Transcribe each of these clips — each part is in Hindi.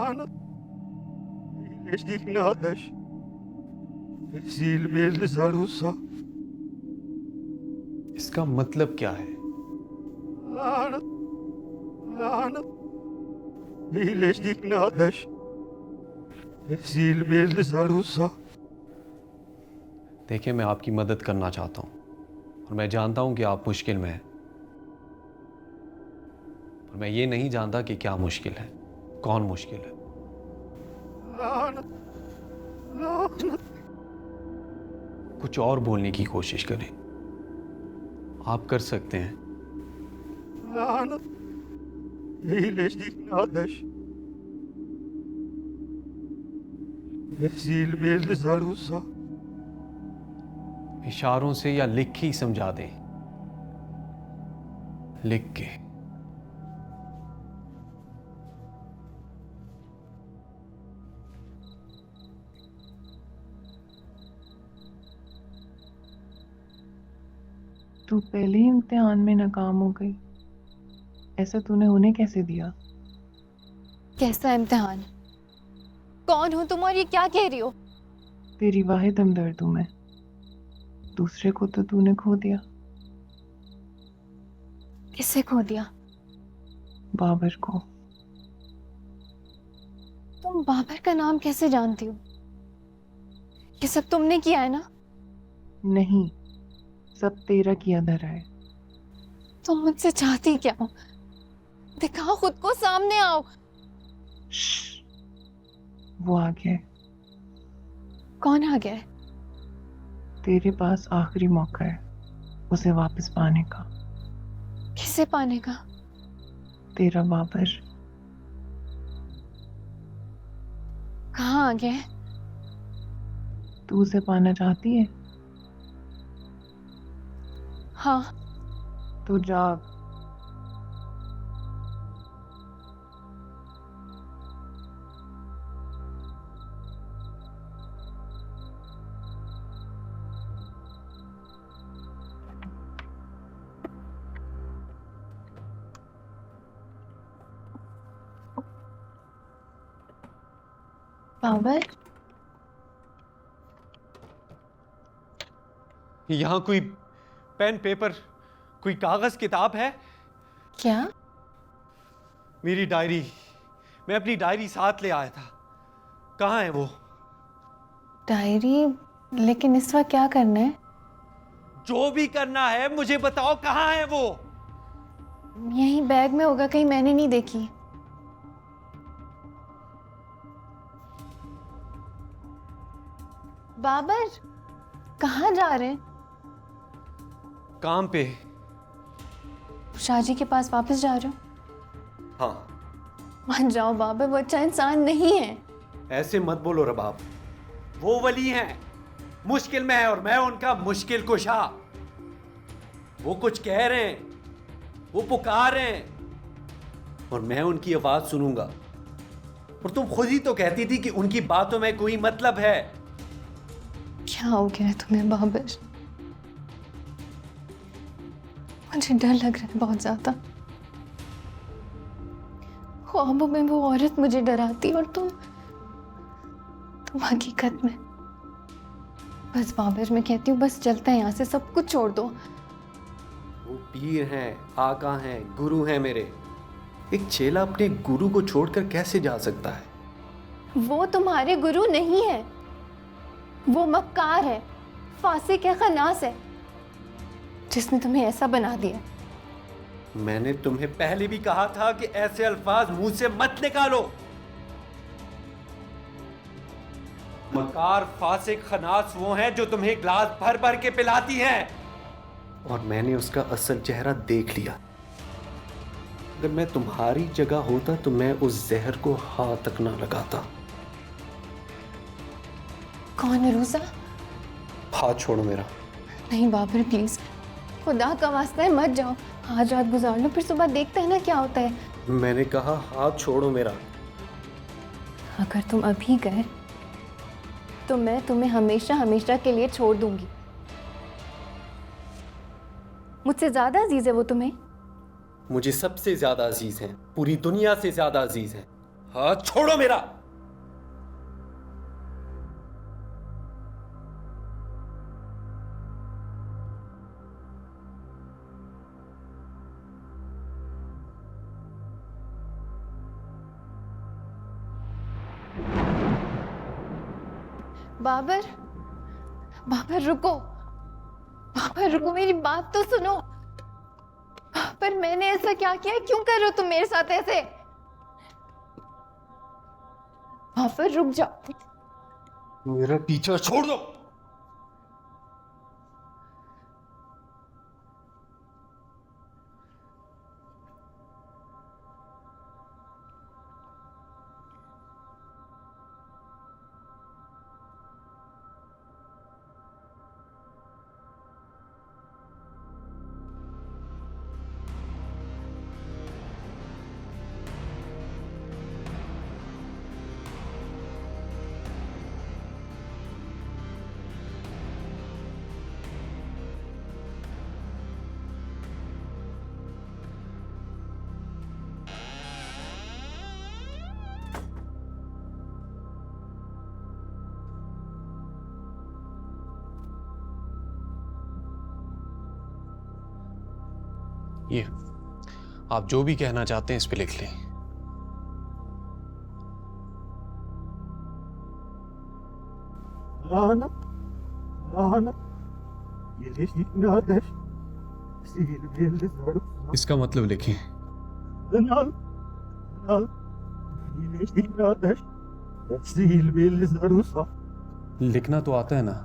Lanet. Leśnik nadaś. Silmel zarusa. इसका मतलब क्या है? Lanet. Lanet. Leśnik nadaś. Silmel zarusa. देखिए, मैं आपकी मदद करना चाहता हूँ और मैं जानता हूँ कि आप मुश्किल में हैं, पर मैं ये नहीं जानता कि क्या मुश्किल है, कौन मुश्किल है। Lanet. Lanet. कुछ और बोलने की कोशिश करें, आप कर सकते हैं। Lanet. Leśnik nadaś. Silmel zarusa. इशारों से या लिख के ही समझा दें, लिख के। तू पहले ही इम्तिहान में नाकाम हो गई, ऐसा तूने उन्हें कैसे दिया? कैसा इम्तिहान? कौन हो तुम और ये क्या कह रही हो? तेरी वाहिद हमदर्द हूं मैं। दूसरे को तो तूने खो दिया। किसे खो दिया? बाबर को। तुम बाबर का नाम कैसे जानती हो? ये सब तुमने किया है ना? नहीं, सब तेरा किया धरा है। तुम मुझसे चाहती क्या हो? दिखाओ खुद को, सामने आओ। श्श, वो आ गया है। कौन आ गया है? तेरे पास आखिरी मौका है उसे वापस पाने का। किसे पाने का? तेरा बाबर। कहाँ आ गया है? तू उसे पाना चाहती है हाँ। तो जाग। बाबर, यहां कोई पेन पेपर, कोई कागज किताब है? क्या? मेरी डायरी, मैं अपनी डायरी साथ ले आया था, कहाँ है वो? डायरी? लेकिन इस वक्त क्या करना है? जो भी करना है मुझे बताओ, कहाँ है वो? यहीं बैग में होगा, कहीं मैंने नहीं देखी। बाबर, कहाँ जा रहे हैं? काम पे। शाहजी के पास वापस जा रहे हो? हाँ। मान जाओ बाबर, वो अच्छा इंसान नहीं है। ऐसे मत बोलो रबाब, वो वली हैं, मुश्किल में है और मैं उनका मुश्किल कुशा। वो कुछ कह रहे हैं, वो पुकार रहे हैं और मैं उनकी आवाज सुनूंगा। और तुम खुद ही तो कहती थी कि उनकी बातों में कोई मतलब है। क्या हो गया है तुम्हें बाबर? मुझे डर लग रहा है बहुत ज्यादा। ख्वाबों में वो औरत मुझे डराती और तुम हकीकत में। बस बाबर, मैं कहती हूँ बस चलते हैं यहाँ से, सब कुछ छोड़ दो। वो पीर हैं, आका हैं, गुरु हैं मेरे। एक चेला अपने गुरु को छोड़कर कैसे जा सकता है? वो तुम्हारे गुरु नहीं है, वो मक्कार है, फासिक है, खन्नास है, जिसने तुम्हें ऐसा बना दिया। मैंने तुम्हें पहले भी कहा था कि ऐसे अल्फाज मुंह से मत निकालो। मक्कार, फासिक, खन्नास वो हैं जो तुम्हें ग्लास भर भर के पिलाती हैं। और मैंने उसका असल चेहरा देख लिया। अगर मैं तुम्हारी जगह होता तो मैं उस जहर को हाथ तक ना लगाता। कौन है रूसा? हाथ छोड़ो मेरा। नहीं बाबर प्लीज, खुदा का वास्ता है मत जाओ। आज रात गुजार लो, फिर सुबह देखते हैं ना क्या होता है। मैंने कहा हाथ छोड़ो मेरा। अगर तुम अभी गए तो मैं तुम्हें हमेशा हमेशा के लिए छोड़ दूंगी। मुझसे ज्यादा अजीज है वो तुम्हें? मुझे सबसे ज्यादा अजीज हैं, पूरी दुनिया से ज्यादा अजीज हैं। हाथ छोड़ो मेरा। बाबर, बाबर रुको, बाबर रुको, मेरी बात तो सुनो। पर मैंने ऐसा क्या किया? क्यों कर रहे हो तुम मेरे साथ ऐसे? बाबर रुक जाओ। मेरा पीछा छोड़ दो। ये आप जो भी कहना चाहते हैं इस पे लिख लें। लानत लानत Gelişine ateş, sil belli sarımsak. इसका मतलब लिखें। Nal, nal, gelişine ateş, sil belli sarımsak. लिखना तो आता है ना?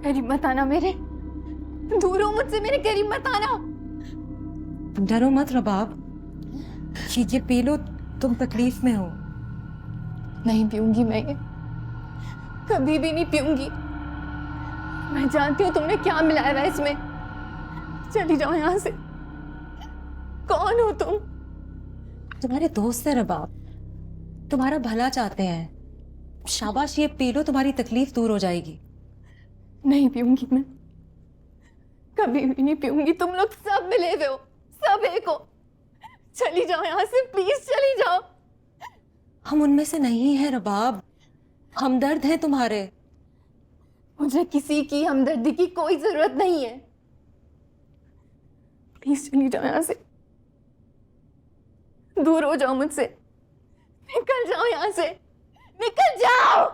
करीब मत आना मेरे, दूर हो मुझसे, मेरे करीब मत आना। डरो मत रबाब, ये पी लो, तुम तकलीफ में हो। नहीं पीऊंगी मैं ये, कभी भी नहीं पीऊंगी। मैं जानती हूँ तुमने क्या मिलाया है इसमें। चली जाओ यहाँ से। कौन हो तुम? तुम्हारे दोस्त है रबाब, तुम्हारा भला चाहते हैं। शाबाश, ये पी लो, तुम्हारी तकलीफ दूर हो जाएगी। नहीं पीऊंगी मैं, कभी भी नहीं पीऊंगी। तुम लोग सब मिले हुए हो, सब एक हो। चली जाओ यहाँ से, प्लीज चली जाओ। हम उनमें से नहीं हैं रबाब, हमदर्द हैं तुम्हारे। मुझे किसी की हमदर्दी की कोई जरूरत नहीं है। प्लीज चली जाओ यहाँ से, दूर हो जाओ मुझसे। निकल जाओ यहाँ से, निकल जाओ।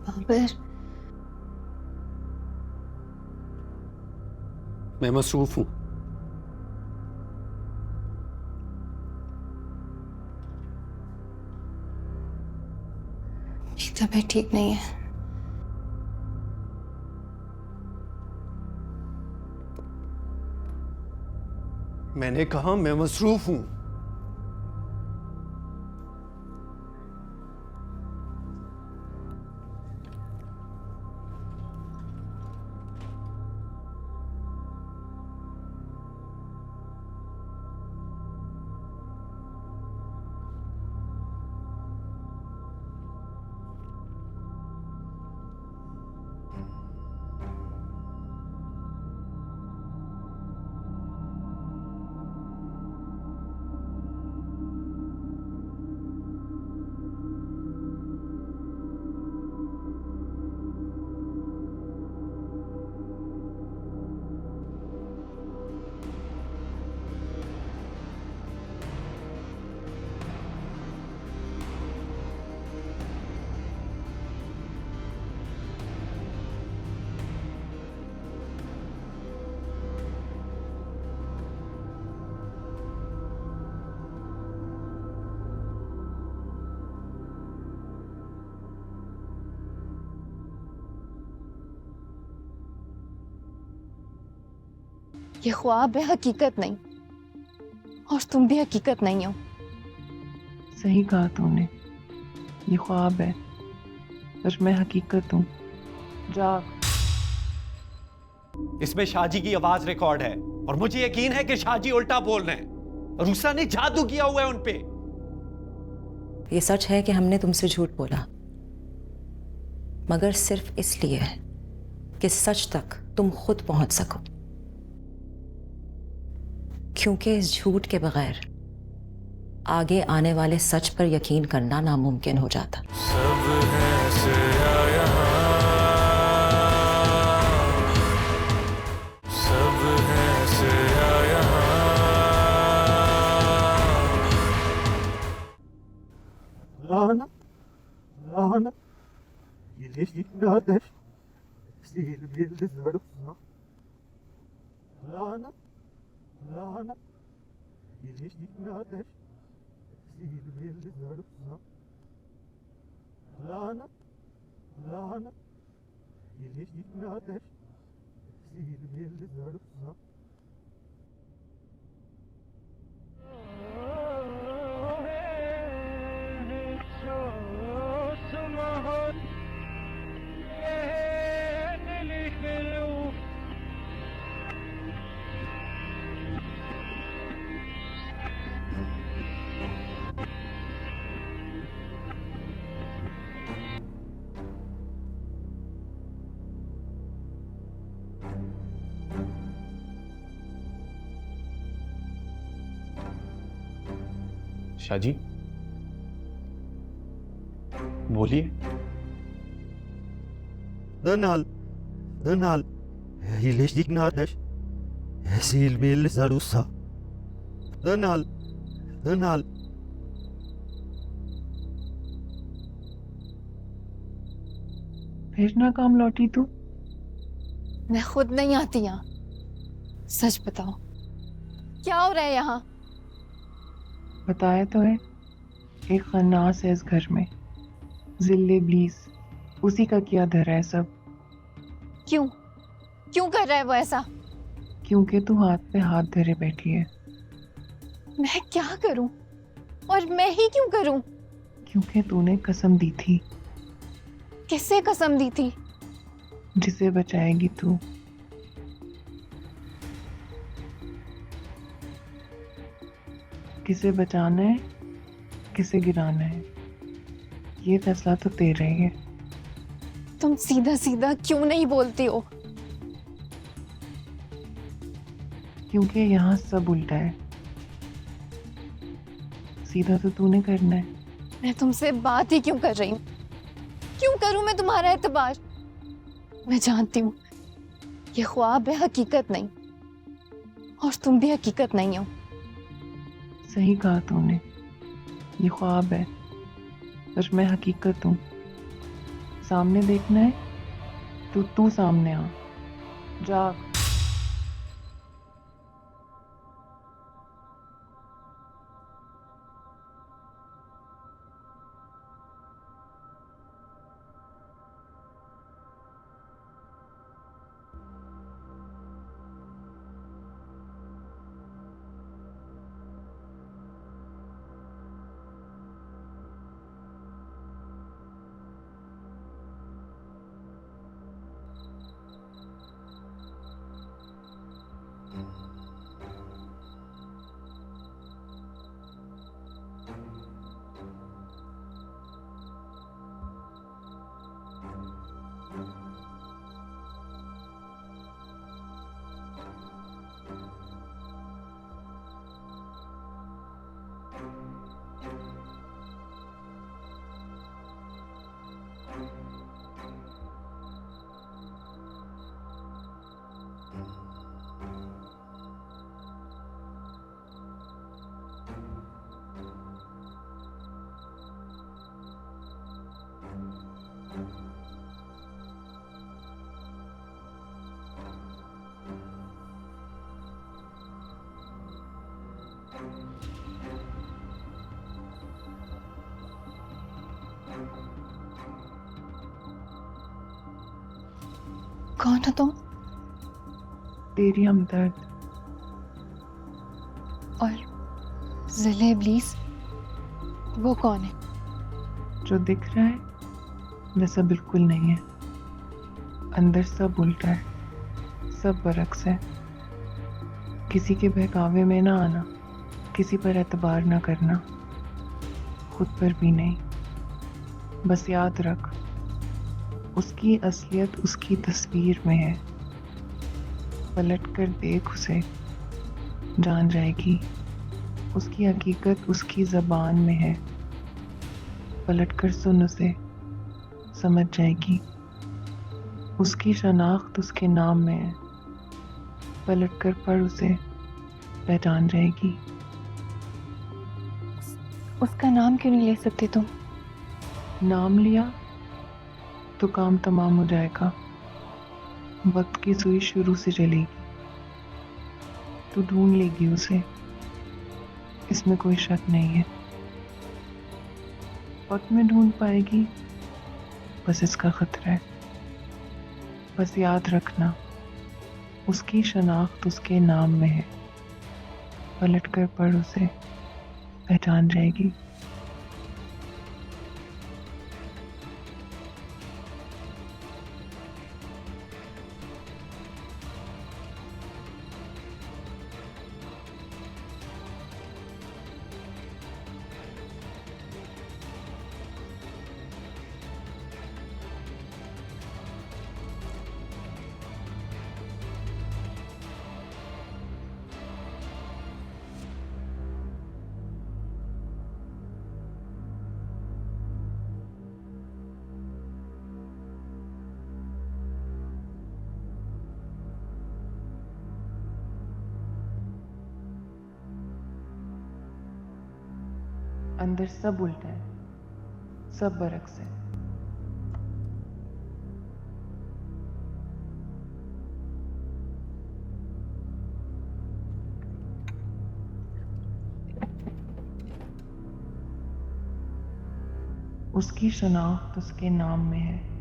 बाबर, मैं मसरूफ हूं। मेरी तबीयत ठीक नहीं है। मैंने कहा मैं मसरूफ हूं। ये ख्वाब है, हकीकत नहीं। और तुम भी हकीकत नहीं हो। सही कहा तूने, ये ख्वाब है पर मैं हकीकत हूँ। जाग। इसमें शाहजी की आवाज रिकॉर्ड है और मुझे यकीन है कि शाहजी उल्टा बोल रहे हैं। रूसा ने जादू किया हुआ है उन पे। ये सच है कि हमने तुमसे झूठ बोला, मगर सिर्फ इसलिए कि सच तक तुम खुद पहुंच सको, क्योंकि इस झूठ के बगैर आगे आने वाले सच पर यकीन करना नामुमकिन हो जाता। सब है सया यहाँ, सब है सया यहाँ। Lana, Lana, ilişkinler silbildi zarfına. Lana, Lana, ilişkinler silbildi zarfına. Lana, Lana, ilişkinler silbildi zarfına. Shahaji, बोलिए। Dönal, ilişkinler silbildi zarfına. Dönal. फिर नाकाम लौटी तू? मैं खुद नहीं आती यहाँ। सच बताओ, क्या हो रहा है यहाँ? बताया तो है, एक खन्नास है इस घर में, जिल्ले इब्लीस, उसी का किया धरा है सब। क्यों क्यों कर रहा है वो ऐसा? क्योंकि तू हाथ पे हाथ धरे बैठी है। मैं क्या करूं? और मैं ही क्यों करूं? क्योंकि तूने कसम दी थी, किससे कसम दी थी? जिसे बचाएगी तू। किसे बचाना है, किसे गिराना है, ये फैसला तो तेरा ही है। तुम सीधा सीधा क्यों नहीं बोलती हो? क्योंकि यहाँ सब उल्टा है। सीधा तो तूने करना है। मैं तुमसे बात ही क्यों कर रही हूँ? क्यों करूं मैं तुम्हारा एतबार? मैं जानती हूँ ये ख्वाब है, हकीकत नहीं। और तुम भी हकीकत नहीं हो। सही कहा तूने, ये ख्वाब है पर मैं हकीकत हूँ। सामने देखना है तो तू सामने आ। जाग। कौन हो तुम? तेरी हमदर्द, जिले इब्लीस, वो कौन है? जो दिख रहा है वैसा बिल्कुल नहीं है। अंदर सब उल्टा है, सब बरक्स है। किसी के बहकावे में ना आना, किसी पर एतबार ना करना, खुद पर भी नहीं। बस याद रख, उसकी असलियत उसकी तस्वीर में है। पलट कर देख उसे, जान जाएगी। उसकी हकीकत उसकी ज़बान में है। पलट कर सुन उसे, समझ जाएगी। उसकी शनाख्त उसके नाम में है। पलट कर पढ़ उसे, पहचान जाएगी। उसका नाम क्यों नहीं ले सकते तुम? नाम लिया तो काम तमाम हो जाएगा। वक्त की सुई शुरू से चलेगी। तू ढूंढ लेगी उसे, इसमें कोई शक नहीं है। वक्त में ढूंढ पाएगी, बस इसका खतरा है। बस याद रखना, उसकी शनाख्त उसके नाम में है। पलट कर पढ़ उसे, पहचान जाएगी। अंदर सब उल्टा है, सब बरक्स है। उसकी शनाख्त उसके नाम में है।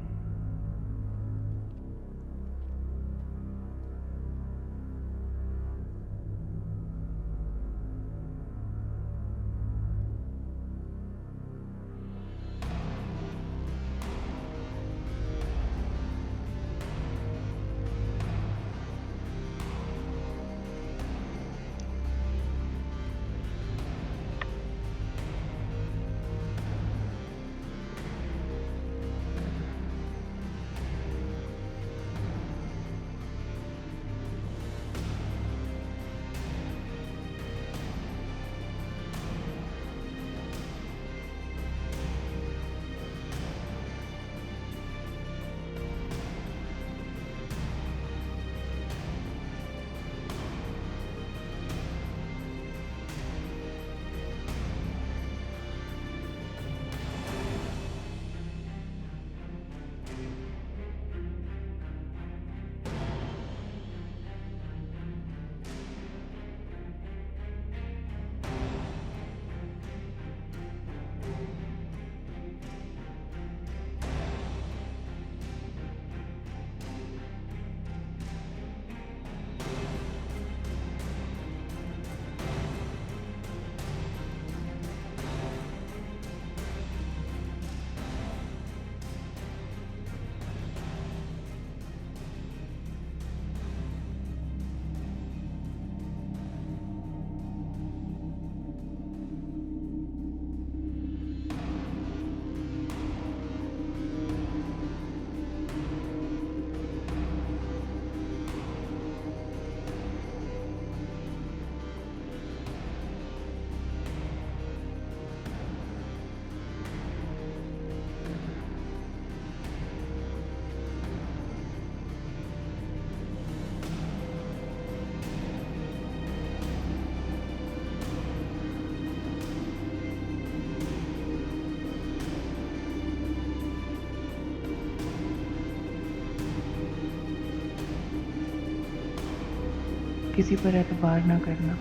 किसी पर एतबार ना करना,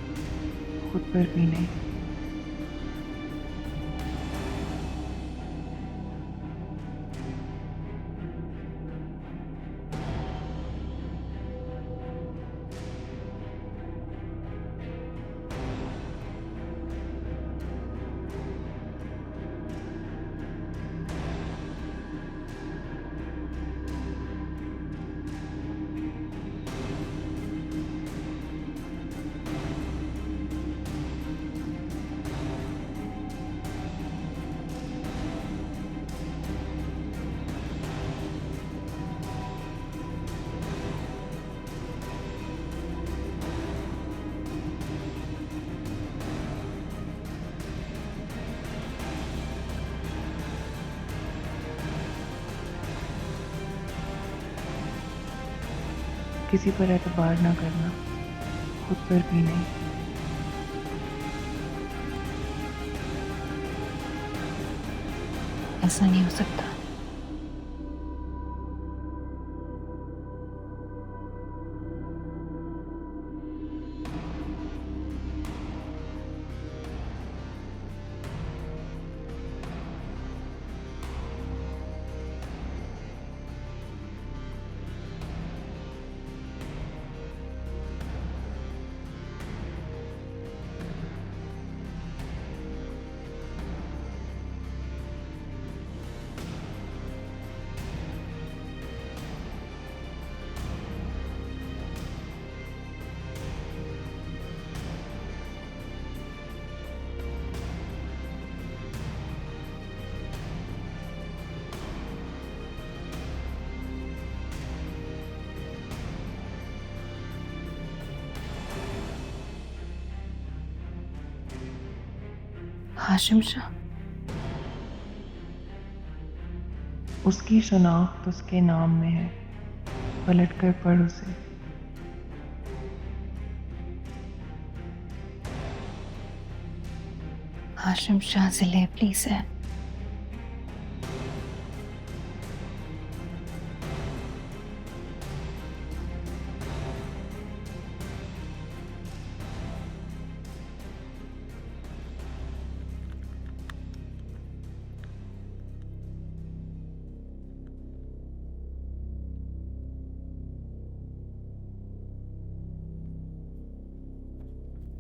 खुद पर भी नहीं। किसी पर एतबार ना करना, खुद पर भी नहीं। ऐसा नहीं हो सकता। हाशिम शाह, उसकी शनाख्त उसके नाम में है, पलट कर पढ़ उसे। हाशिम शाह जिले प्लीज है।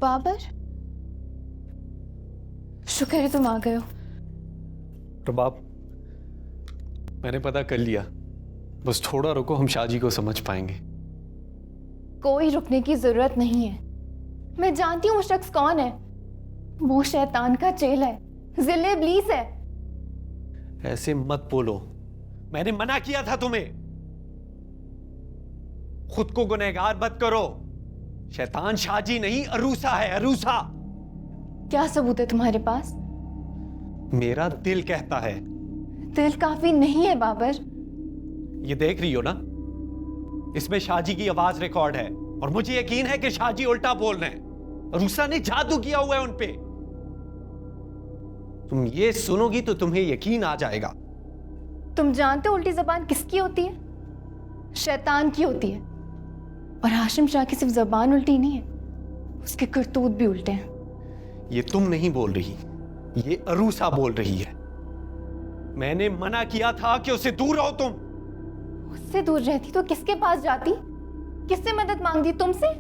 बाबर, शुक्र है तुम आ गए हो। रबाब, मैंने पता कर लिया, बस थोड़ा रुको, हम शाहजी को समझ पाएंगे। कोई रुकने की जरूरत नहीं है। मैं जानती हूँ वो शख्स कौन है। वो शैतान का चेला है, जिले इब्लीस है। ऐसे मत बोलो, मैंने मना किया था तुम्हें। खुद को गुनहगार मत करो। शैतान शाहजी नहीं, अरूसा है, अरूसा। क्या सबूत है तुम्हारे पास? मेरा दिल कहता है। दिल काफी नहीं है बाबर। ये देख रही हो ना, इसमें शाहजी की आवाज रिकॉर्ड है और मुझे यकीन है कि शाहजी उल्टा बोल रहे हैं। अरूसा ने जादू किया हुआ है उनपे। तुम ये सुनोगी तो तुम्हें यकीन आ जाएगा। तुम जानते हो उल्टी जबान किसकी होती है? शैतान की होती है। और हाशिम शाह की सिर्फ जबान उल्टी नहीं है, उसके करतूत भी उल्टे हैं। ये तुम नहीं बोल रही, ये अरूसा बोल रही है। मैंने मना किया था कि उससे दूर रहो तुम। उससे दूर रहती तो किसके पास जाती? किससे मदद मांगती? तुमसे?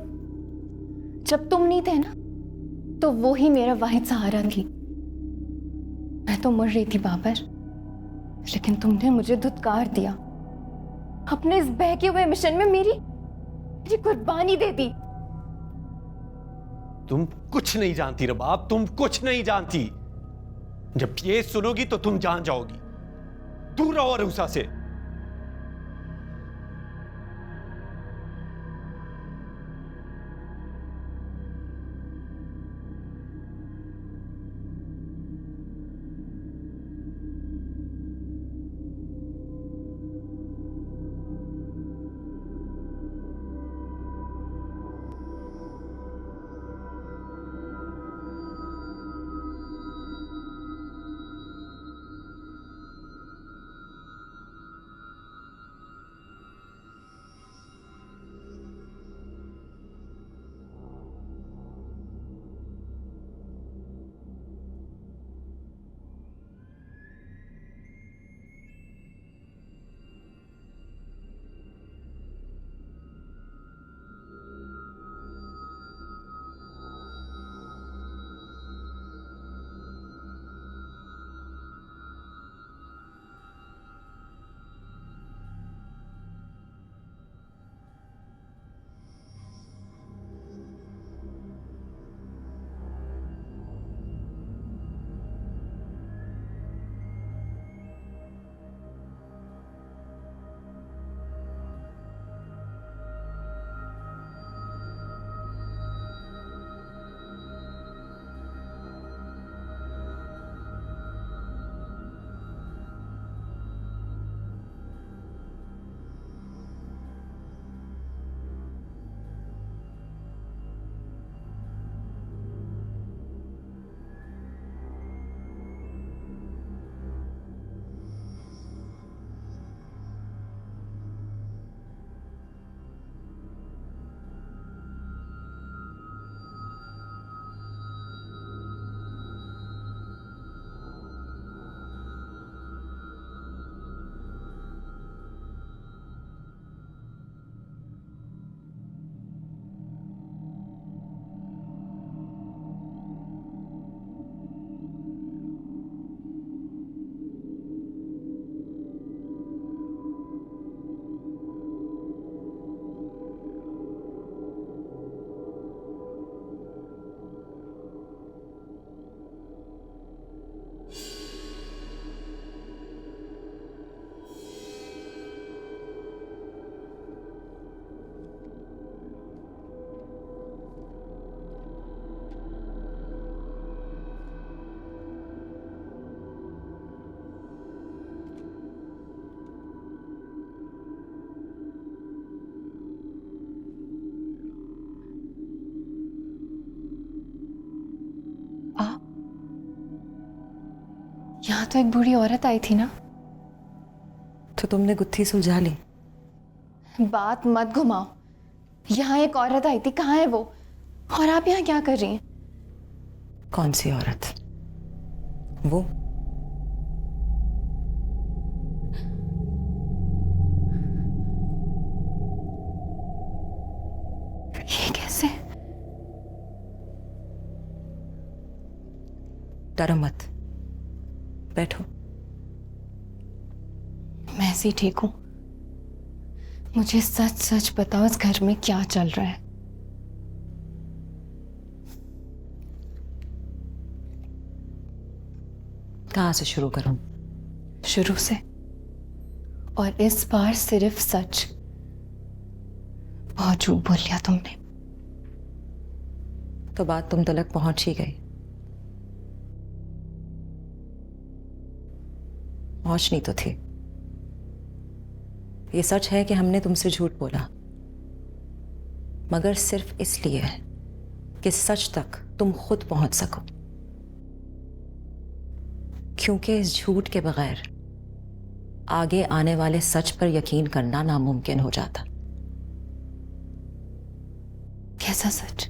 जब तुम नहीं थे ना, तो वो ही मेरा वाहिद सहारा थी। मैं तो मर रही थी बाबर, लेकिन तुमने मुझे धुतकार दिया। अपने इस बहके हुए मिशन में मेरी कुर्बानी दे दी। तुम कुछ नहीं जानती रबाब, तुम कुछ नहीं जानती। जब ये सुनोगी तो तुम जान जाओगी। दूर रहो अरूसा से। तो एक बूढ़ी औरत आई थी ना। तो तुमने गुत्थी सुलझा ली? बात मत घुमाओ। यहाँ एक औरत आई थी, कहाँ है वो? और आप यहाँ क्या कर रही हैं? कौन सी औरत? वो? ये कैसे? डरो मत, बैठो। मैं ऐसे ही ठीक हूँ। मुझे सच सच बताओ, इस घर में क्या चल रहा है? कहाँ से शुरू करूं? शुरू से, और इस बार सिर्फ सच। बहुत झूठ बोल लिया तुमने। तो बात तुम तक पहुंच ही गई। पहुंचनी तो थी। ये सच है कि हमने तुमसे झूठ बोला, मगर सिर्फ इसलिए कि सच तक तुम खुद पहुंच सको, क्योंकि इस झूठ के बगैर आगे आने वाले सच पर यकीन करना नामुमकिन हो जाता। कैसा सच?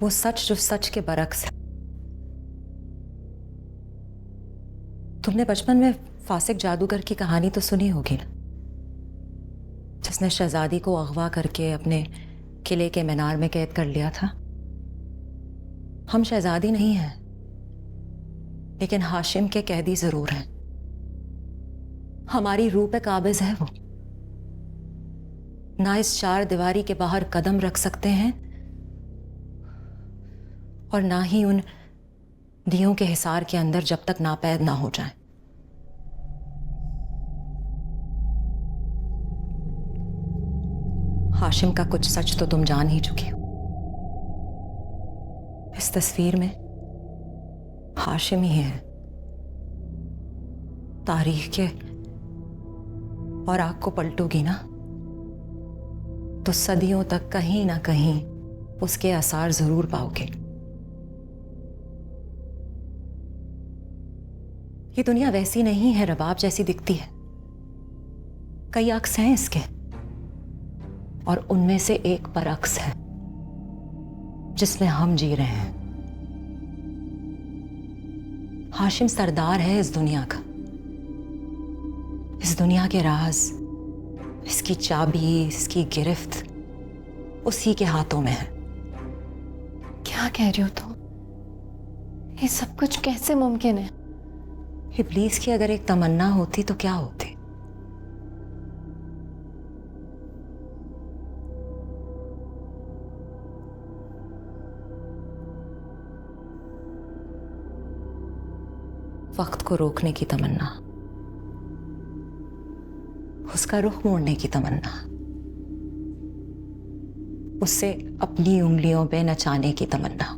वो सच जो सच के बरक्स है। तुमने बचपन में फासिक जादूगर की कहानी तो सुनी होगी ना, जिसने शहजादी को अगवा करके अपने किले के मीनार में कैद कर लिया था। हम शहजादी नहीं हैं, लेकिन हाशिम के कैदी जरूर हैं। हमारी रूह पे काबिज है वो। ना इस चार दीवारी के बाहर कदम रख सकते हैं और ना ही उन दियों के हिसार के अंदर जब तक नापैद ना हो जाए। हाशिम का कुछ सच तो तुम जान ही चुकी हो। इस तस्वीर में हाशिम ही है। तारीख के और आग को पलटोगी ना तो सदियों तक कहीं ना कहीं उसके आसार जरूर पाओगे। ये दुनिया वैसी नहीं है रबाब जैसी दिखती है। कई अक्स हैं इसके, और उनमें से एक बरअक्स है जिसमें हम जी रहे हैं। हाशिम सरदार है इस दुनिया का। इस दुनिया के राज, इसकी चाबी, इसकी गिरफ्त उसी के हाथों में है। क्या कह रही हो तुम? ये सब कुछ कैसे मुमकिन है? इब्लीस की अगर एक तमन्ना होती तो क्या होती? वक्त को रोकने की तमन्ना, उसका रुख मोड़ने की तमन्ना, उससे अपनी उंगलियों पे नचाने की तमन्ना,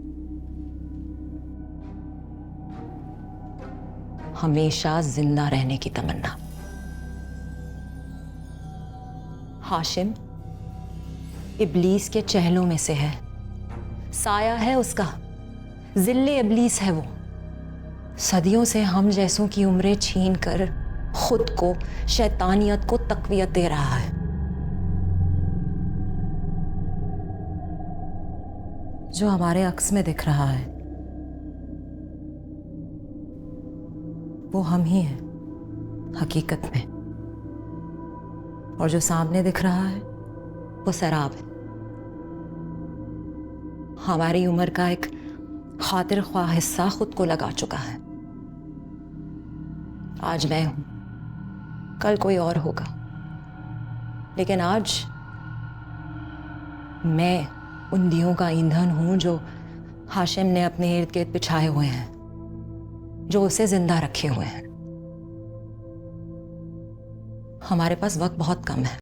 हमेशा जिंदा रहने की तमन्ना। हाशिम इब्लीस के चेहलों में से है, साया है उसका, जिल्ले इब्लीस है वो। सदियों से हम जैसों की उम्रें छीन कर खुद को, शैतानियत को तकवीयत दे रहा है। जो हमारे अक्स में दिख रहा है वो हम ही हैं हकीकत में, और जो सामने दिख रहा है वो सराब है। हमारी उम्र का एक खातिर ख्वाह हिस्सा खुद को लगा चुका है। आज मैं हूं, कल कोई और होगा, लेकिन आज मैं उन दियों का ईंधन हूं जो हाशिम ने अपने इर्द गिर्द बिछाए हुए हैं, जो उसे जिंदा रखे हुए हैं। हमारे पास वक्त बहुत कम है।